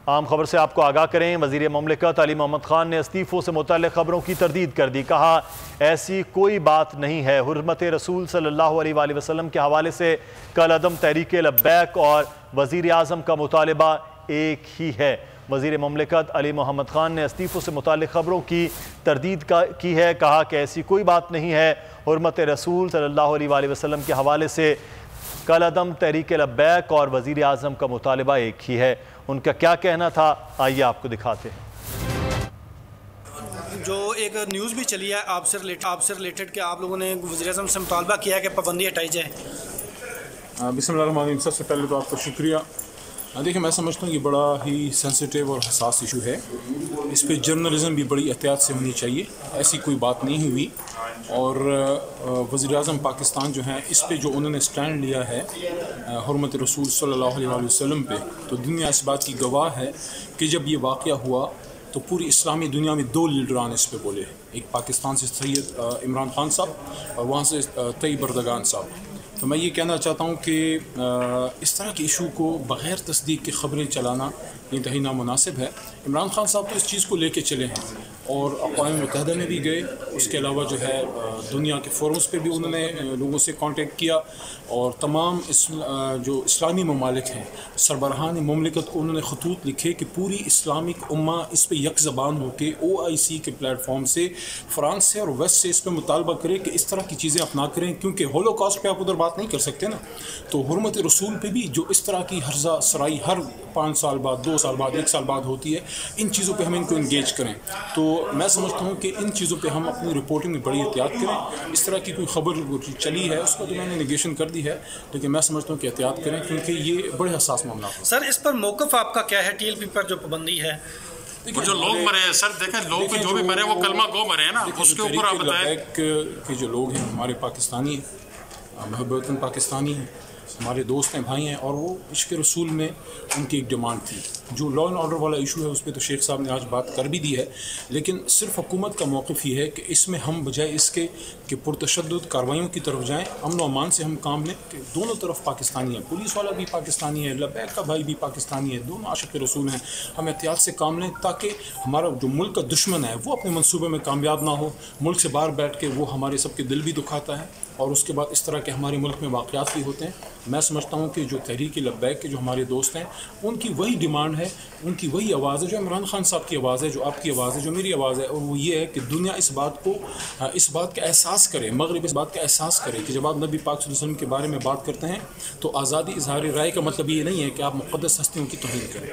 عام خبر سے آپ کو آگاہ کریں۔ وزیر مملکت علی محمد خان نے استعفوں سے متعلق خبروں کی تردید کر دی۔ کہا ایسی کوئی بات نہیں ہے۔ حرمت رسول صلی اللہ علیہ وآلہ وسلم کے حوالے سے کالعدم تحریک لبیک اور وزیر اعظم کا مطالبہ ایک ہی ہے۔ وزیر مملکت علی محمد خان نے استعفوں سے متعلق خبروں کی تردید کی ہے۔ کہا کہ ایسی کوئی بات نہیں ہے۔ حرمت رسول صلی اللہ علیہ وآلہ وسلم کے حوالے سے کالعدم تحریک لبیک اور وزیر اعظم کا مطالبہ ایک ہی ہے۔ ان کا کیا کہنا تھا آئیے آپ کو دکھاتے ہیں۔ جو ایک نیوز بھی چلی ہے آپ سے ریلیٹڈ کہ آپ لوگوں نے وزیر اعظم سے مطالبہ کیا ہے کہ پابندی ہٹائی جائے۔ بسم اللہ الرحمن الرحیم۔ سب سے پہلے تو آپ کا شکریہ۔ دیکھیں، میں سمجھتا ہوں یہ بڑا ہی سینسیٹیو اور حساس ایشو ہے۔ اس پہ جرنلزم بھی بڑی احتیاط سے ہونی چاہیے۔ ایسی کوئی بات نہیں ہوئی، اور وزیر اعظم پاکستان جو ہیں اس پہ جو انہوں نے سٹینڈ لیا ہے حرمت رسول صلی اللہ علیہ وآلہ وسلم پہ، تو دنیا اس بات کی گواہ ہے کہ جب یہ واقعہ ہوا تو پوری اسلامی دنیا میں دو لیڈران اس پہ بولے، ایک پاکستان سے سید عمران خان صاحب اور وہاں سے طیب اردگان صاحب۔ تو میں یہ کہنا چاہتا ہوں کہ اس طرح کے ایشو کو بغیر تصدیق کے خبریں چلانا انتہائی نامناسب ہے۔ عمران خان صاحب تو اس چیز کو لے کے چلے ہیں اور اقوام متحدہ میں بھی گئے، اس کے علاوہ جو ہے دنیا کے فورمز پہ بھی انہوں نے لوگوں سے کانٹیکٹ کیا، اور تمام جو اسلامی ممالک ہیں سربراہان مملکت کو انہوں نے خطوط لکھے کہ پوری اسلامک امہ اس پہ یک زبان ہو کے OIC کے پلیٹ فارم سے فرانس سے اور ویسٹ سے اس پہ مطالبہ کرے کہ اس طرح کی چیزیں اپنا کریں، کیونکہ ہولوکاسٹ پہ آپ ادھر بات نہیں کر سکتے نا۔ تو حرمت رسول پہ بھی جو اس طرح کی ہرزہ سرائی ہر 5 سال بعد، 2 سال بعد، 1 سال بعد ہوتی ہے، ان چیزوں پہ ہم ان کو انگیج کریں۔ تو میں سمجھتا ہوں کہ ان چیزوں پہ ہم اپنی رپورٹنگ میں بڑی احتیاط کریں۔ اس طرح کی کوئی خبر چلی ہے اس کو تو میں نے نیگیشن کر دی ہے، لیکن میں سمجھتا ہوں کہ احتیاط کریں کیونکہ یہ بڑے حساس معاملہ ہے۔ سر اس پر موقف آپ کا کیا ہے؟ TLP پر جو پابندی ہے، وہ جو لوگ مرے ہیں سر، دیکھیں لوگ جو بھی مرے وہ کلمہ گو مرے ہیں نا، اس کے اوپر آپ بتائیں کہ جو لوگ ہیں ہمارے پاکستانی ہیں، محب وطن پاکستانی ہیں، ہمارے دوست ہیں، بھائی ہیں، اور وہ عشق رسول میں ان کی ایک ڈیمانڈ تھی۔ جو لا اینڈ آرڈر والا ایشو ہے اس پہ تو شیخ صاحب نے آج بات کر بھی دی ہے، لیکن صرف حکومت کا موقف یہ ہے کہ اس میں ہم بجائے اس کے کہ پرتشدد کارروائیوں کی طرف جائیں، امن و امان سے ہم کام لیں کہ دونوں طرف پاکستانی ہیں، پولیس والا بھی پاکستانی ہے، لبیک کا بھائی بھی پاکستانی ہے، دونوں عاشق رسول ہیں۔ ہم احتیاط سے کام لیں تاکہ ہمارا جو ملک کا دشمن ہے وہ اپنے منصوبے میں کامیاب نہ ہو۔ ملک سے باہر بیٹھ کے وہ ہمارے سب کے دل بھی دکھاتا ہے، اور اس کے بعد اس طرح کے ہمارے ملک میں واقعات بھی ہوتے ہیں۔ میں سمجھتا ہوں کہ جو تحریک لبیک کے جو ہمارے دوست ہیں ان کی وہی ڈیمانڈ ہے، ان کی وہی آواز ہے جو عمران خان صاحب کی آواز ہے، جو آپ کی آواز ہے، جو میری آواز ہے، اور وہ یہ ہے کہ دنیا اس بات کا احساس کرے، مغرب اس بات کا احساس کرے کہ جب آپ نبی پاک صلی اللہ علیہ وسلم کے بارے میں بات کرتے ہیں تو آزادی اظہار رائے کا مطلب یہ نہیں ہے کہ آپ مقدس ہستیوں کی توہین کریں۔